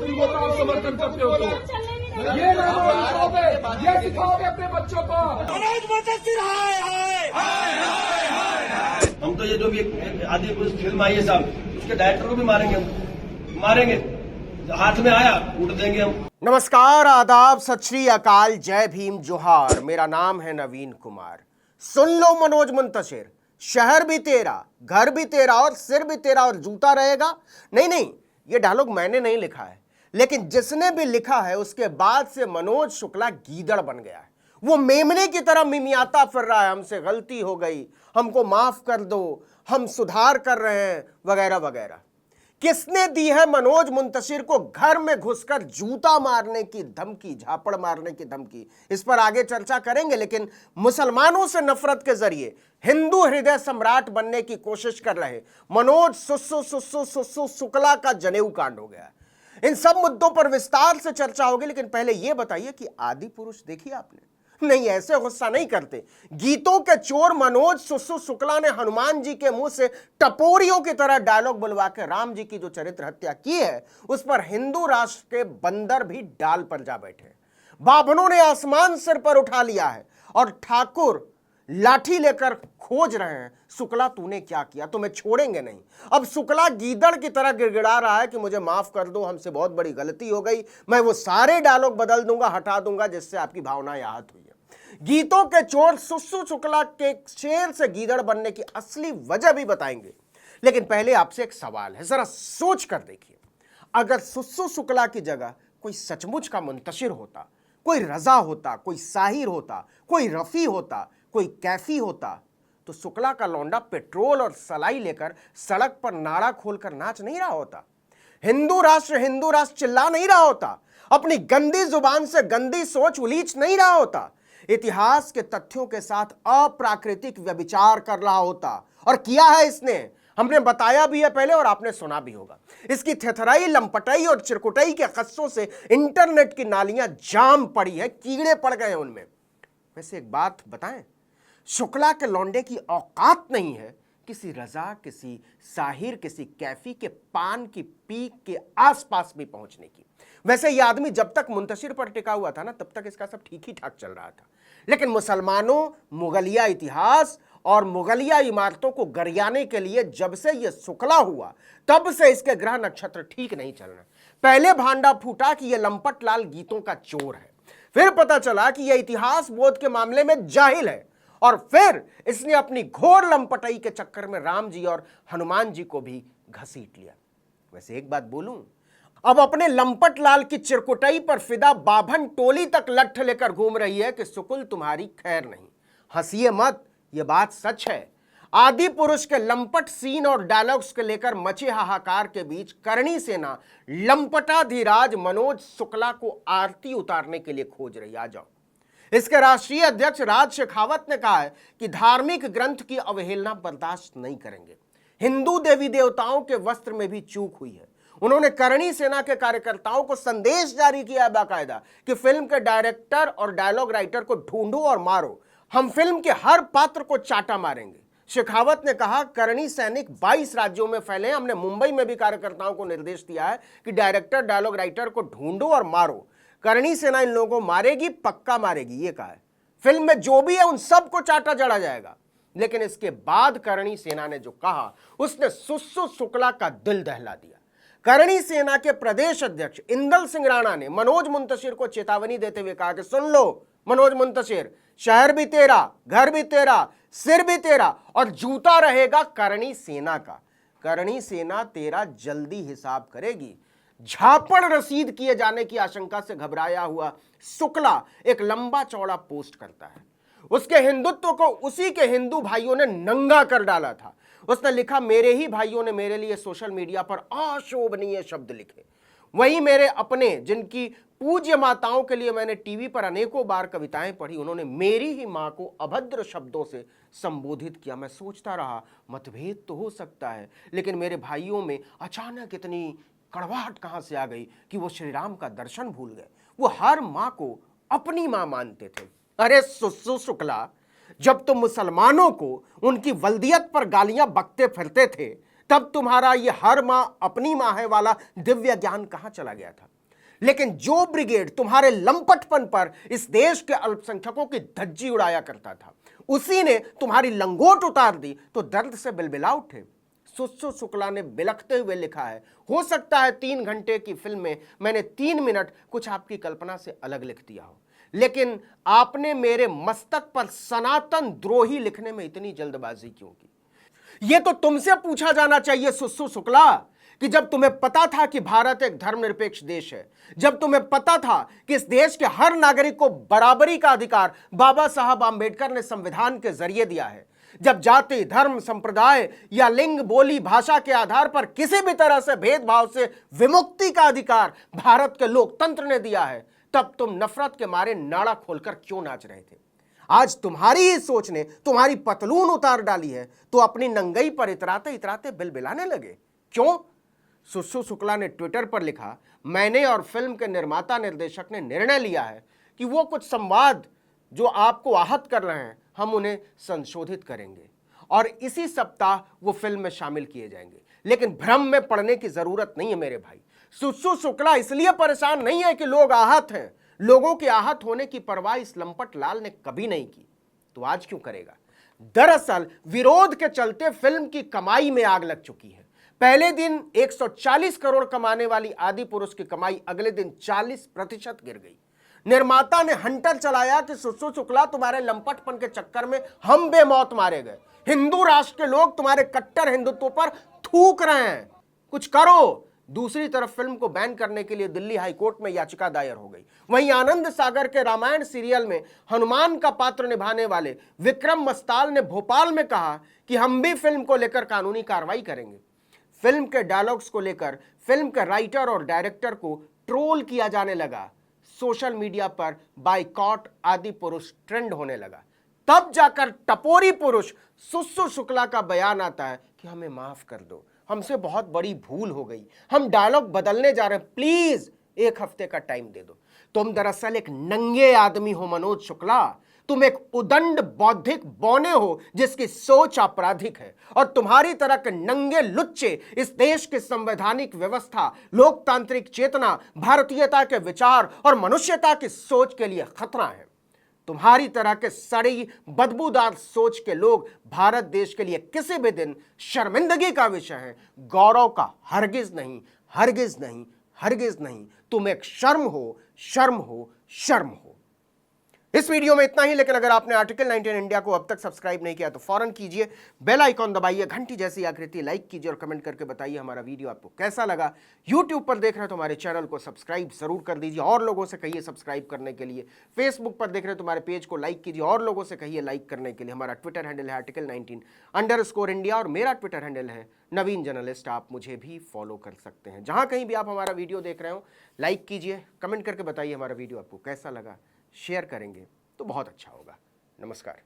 फिल्मों का आप समर्थन करते हो तो ये सिखाओगे, ये सिखाओगे अपने बच्चों को। हम तो ये जो भी आदि पुरुष फिल्म आई है साहब, उसके डायरेक्टर को भी मारेंगे, हम मारेंगे, हाथ में आया कूट देंगे हम। नमस्कार, आदाब, सत श्री अकाल, जय भीम, जोहार। मेरा नाम है नवीन कुमार। सुन लो मनोज मुंतशिर, शहर भी तेरा, घर भी तेरा और सिर भी तेरा और जूता रहेगा। नहीं, ये डायलॉग मैंने नहीं लिखा है, लेकिन जिसने भी लिखा है उसके बाद से मनोज शुक्ला गीदड़ बन गया है। वो मेमने की तरह मिमियाता फिर रहा है, हमसे गलती हो गई, हमको माफ कर दो, हम सुधार कर रहे हैं, वगैरह वगैरह। किसने दी है मनोज मुंतशिर को घर में घुसकर जूता मारने की धमकी, झापड़ मारने की धमकी? इस पर आगे चर्चा करेंगे, लेकिन मुसलमानों से नफरत के जरिए हिंदू हृदय सम्राट बनने की कोशिश कर रहे मनोज सुस्सू शुक्ला का जनेऊ कांड हो गया। इन सब मुद्दों पर विस्तार से चर्चा होगी, लेकिन पहले यह बताइए कि आदि पुरुष देखी आपने? नहीं, ऐसे गुस्सा नहीं करते। गीतों के चोर मनोज सुस्सू शुक्ला ने हनुमान जी के मुंह से टपोरियों की तरह डायलॉग बुलवा के राम जी की जो चरित्र हत्या की है, उस पर हिंदू राष्ट्र के बंदर भी डाल पर जा बैठे। बाभनों ने आसमान सिर पर उठा लिया है और ठाकुर लाठी लेकर खोज रहे हैं, शुक्ला तूने क्या किया, तुम्हें छोड़ेंगे नहीं। अब शुक्ला गीदड़ की तरह गिड़गिड़ा रहा है कि मुझे माफ कर दो, हमसे बहुत बड़ी गलती हो गई, मैं वो सारे डायलॉग बदल दूंगा, हटा दूंगा जिससे आपकी भावनाएं आहत हुई है। गीतों के चोर सुस्सू शुक्ला के शेर से गीदड़ बनने की असली वजह भी बताएंगे, लेकिन पहले आपसे एक सवाल है, जरा सोच कर देखिए। अगर सुस्सू शुक्ला की जगह कोई सचमुच का मुंतशिर होता, कोई रजा होता, कोई साहिर होता, कोई रफी होता, कोई कैफी होता, तो शुक्ला का लौंडा पेट्रोल और सलाई लेकर सड़क पर नाड़ा खोलकर नाच नहीं रहा होता, हिंदू राष्ट्र चिल्ला नहीं रहा होता, अपनी गंदी जुबान से गंदी सोच उलीच नहीं रहा होता, इतिहास के तथ्यों के साथ अप्राकृतिक व्यभिचार कर रहा होता। और किया है इसने, हमने बताया भी है पहले और आपने सुना भी होगा। इसकी थेथराई, लंपटाई और चिरकुटाई के कस्सों से इंटरनेट की नालियां जाम पड़ी है, कीड़े पड़ गए हैं उनमें। वैसे एक बात बताएं, शुक्ला के लौंडे की औकात नहीं है किसी रजा, किसी साहिर, किसी कैफी के पान की पीक के आसपास भी पहुंचने की। वैसे यह आदमी जब तक मुंतशिर पर टिका हुआ था ना, तब तक इसका सब ठीक ही ठाक चल रहा था, लेकिन मुसलमानों, मुगलिया इतिहास और मुगलिया इमारतों को गरियाने के लिए जब से यह शुक्ला हुआ, तब से इसके ग्रह नक्षत्र ठीक नहीं चल रहे। पहले भांडा फूटा कि यह लंपट लाल गीतों का चोर है, फिर पता चला कि यह इतिहास बोध के मामले में जाहिल है, और फिर इसने अपनी घोर लंपटाई के चक्कर में राम जी और हनुमान जी को भी घसीट लिया। वैसे एक बात बोलूं, अब अपने लंपट लाल की चिरकुटाई पर फिदा बाभन टोली तक लट्ठ लेकर घूम रही है कि सुकुल तुम्हारी खैर नहीं। हंसिए मत, यह बात सच है। आदि पुरुष के लंपट सीन और डायलॉग्स के लेकर मचे हाहाकार के बीच करणी सेना लंपटाधिराज मनोज शुक्ला को आरती उतारने के लिए खोज रही। आ जाओ। इसके राष्ट्रीय अध्यक्ष राज शेखावत ने कहा है कि धार्मिक ग्रंथ की अवहेलना बर्दाश्त नहीं करेंगे। हिंदू देवी देवताओं के वस्त्र में भी चूक हुई है। उन्होंने करणी सेना के कार्यकर्ताओं को संदेश जारी किया बाकायदा कि फिल्म के डायरेक्टर और डायलॉग राइटर को ढूंढो और मारो, हम फिल्म के हर पात्र को चाटा मारेंगे। शेखावत ने कहा, करणी सैनिक 22 राज्यों में फैले हैं, हमने मुंबई में भी कार्यकर्ताओं को निर्देश दिया है कि डायरेक्टर, डायलॉग राइटर को ढूंढो और मारो। करणी सेना इन लोगों को मारेगी, पक्का मारेगी, ये कहा है। फिल्म में जो भी है उन सबको चाटा जड़ा जाएगा। लेकिन इसके बाद करणी सेना ने जो कहा, उसने सुस्सू शुक्ला का दिल दहला दिया। करणी सेना के प्रदेश अध्यक्ष इंदल सिंह राणा ने मनोज मुंतशिर को चेतावनी देते हुए कहा कि सुन लो मनोज मुंतशिर, शहर भी तेरा, घर भी तेरा, सिर भी तेरा और जूता रहेगा करणी सेना का। करणी सेना तेरा जल्दी हिसाब करेगी। झापड़ रसीद किए जाने की आशंका से घबराया हुआ शुक्ला एक लंबा चौड़ा पोस्ट करता है। उसके हिंदुत्व को उसी के हिंदू भाइयों ने नंगा कर डाला था। उसने लिखा, मेरे ही भाइयों ने मेरे लिए सोशल मीडिया पर अशोभनीय शब्द लिखे, वही मेरे अपने जिनकी पूज्य माताओं के लिए मैंने टीवी पर अनेकों बार कविताएं पढ़ी, उन्होंने मेरी ही मां को अभद्र शब्दों से संबोधित किया। मैं सोचता रहा मतभेद तो हो सकता है, लेकिन मेरे भाइयों में अचानक इतनी कड़वाहट कहां से आ गई कि वो श्री राम का दर्शन भूल गए। वो हर मां को अपनी मां मानते थे। अरे सुस्सू शुक्ला, जब तुम मुसलमानों को उनकी वल्दियत पर गालियां बकते फिरते थे, तब तुम्हारा ये हर मां अपनी मां है वाला दिव्य ज्ञान कहां चला गया था? लेकिन जो ब्रिगेड तुम्हारे लंपटपन पर इस देश के अल्पसंख्यकों की धज्जी उड़ाया करता था, उसी ने तुम्हारी लंगोट उतार दी तो दर्द से बिलबिला उठे। सुश्रु शुक्ला ने बिलखते हुए लिखा है, हो सकता है 3 घंटे की फिल्म में मैंने 3 मिनट कुछ आपकी कल्पना से अलग लिख दिया हो, लेकिन आपने मेरे मस्तक पर सनातन द्रोही लिखने में इतनी जल्दबाजी क्यों की? यह तो तुमसे पूछा जाना चाहिए सुश्रु शुक्ला, कि जब तुम्हें पता था कि भारत एक धर्मनिरपेक्ष देश है, जब तुम्हें पता था कि इस देश के हर नागरिक को बराबरी का अधिकार बाबा साहब आंबेडकर ने संविधान के जरिए दिया है, जब जाति, धर्म, संप्रदाय या लिंग, बोली, भाषा के आधार पर किसी भी तरह से भेदभाव से विमुक्ति का अधिकार भारत के लोकतंत्र ने दिया है, तब तुम नफरत के मारे नाड़ा खोलकर क्यों नाच रहे थे? आज तुम्हारी ही सोच ने तुम्हारी पतलून उतार डाली है तो अपनी नंगई पर इतराते इतराते बिलबिलाने लगे। क्यों? सुश्रु शुक्ला ने ट्विटर पर लिखा, मैंने और फिल्म के निर्माता निर्देशक ने निर्णय लिया है कि वो कुछ संवाद जो आपको आहत कर रहे हैं हम उन्हें संशोधित करेंगे और इसी सप्ताह वो फिल्म में शामिल किए जाएंगे। लेकिन भ्रम में पड़ने की जरूरत नहीं है मेरे भाई। सुश्रु शुक्ला इसलिए परेशान नहीं है कि लोग आहत हैं। लोगों के आहत होने की परवाह इस लंपट लाल ने कभी नहीं की, तो आज क्यों करेगा? दरअसल विरोध के चलते फिल्म की कमाई में आग लग चुकी है। पहले दिन 140 करोड़ कमाने वाली आदि पुरुष की कमाई अगले दिन 40% गिर गई। निर्माता ने हंटर चलाया कि सुश्रु शुक्ला तुम्हारे लंपटपन के चक्कर में हम बेमौत मारे गए, हिंदू राष्ट्र के लोग तुम्हारे कट्टर हिंदुत्व पर थूक रहे हैं, कुछ करो। दूसरी तरफ फिल्म को बैन करने के लिए दिल्ली हाईकोर्ट में याचिका दायर हो गई। वहीं आनंद सागर के रामायण सीरियल में हनुमान का पात्र निभाने वाले विक्रम मस्ताल ने भोपाल में कहा कि हम भी फिल्म को लेकर कानूनी कार्रवाई करेंगे। फिल्म के डायलॉग्स को लेकर फिल्म के राइटर और डायरेक्टर को ट्रोल किया जाने लगा। सोशल मीडिया पर बाइकॉट आदि पुरुष ट्रेंड होने लगा। तब जाकर टपोरी पुरुष सुश्रु शुक्ला का बयान आता है कि हमें माफ कर दो, हमसे बहुत बड़ी भूल हो गई, हम डायलॉग बदलने जा रहे हैं, प्लीज 1 हफ्ते का टाइम दे दो। तुम दरअसल एक नंगे आदमी हो मनोज शुक्ला, तुम एक उदंड बौद्धिक बौने हो जिसकी सोच आपराधिक है, और तुम्हारी तरह के नंगे लुच्चे इस देश की संवैधानिक व्यवस्था, लोकतांत्रिक चेतना, भारतीयता के विचार और मनुष्यता की सोच के लिए खतरा है। तुम्हारी तरह के सड़ी बदबूदार सोच के लोग भारत देश के लिए किसी भी दिन शर्मिंदगी का विषय है, गौरव का हरगिज नहीं, हरगिज नहीं, हरगिज नहीं। तुम एक शर्म हो, शर्म हो, शर्म हो। इस वीडियो में इतना ही, लेकिन अगर आपने आर्टिकल 19 इंडिया को अब तक सब्सक्राइब नहीं किया तो फौरन कीजिए, बेल आइकॉन दबाइए, घंटी जैसी आकृति लाइक कीजिए और कमेंट करके बताइए हमारा वीडियो आपको कैसा लगा। यूट्यूब पर देख रहे हो तो हमारे चैनल को सब्सक्राइब जरूर कर दीजिए और लोगों से कहिए सब्सक्राइब करने के लिए। फेसबुक पर देख रहे हो तो हमारे पेज को लाइक कीजिए और लोगों से कहिए लाइक करने के लिए। हमारा ट्विटर हैंडल है article19_India और मेरा ट्विटर हैंडल है नवीन जर्नलिस्ट। आप मुझे भी फॉलो कर सकते हैं। जहां कहीं भी आप हमारा वीडियो देख रहे हो लाइक कीजिए, कमेंट करके बताइए हमारा वीडियो आपको कैसा लगा, शेयर करेंगे तो बहुत अच्छा होगा। नमस्कार।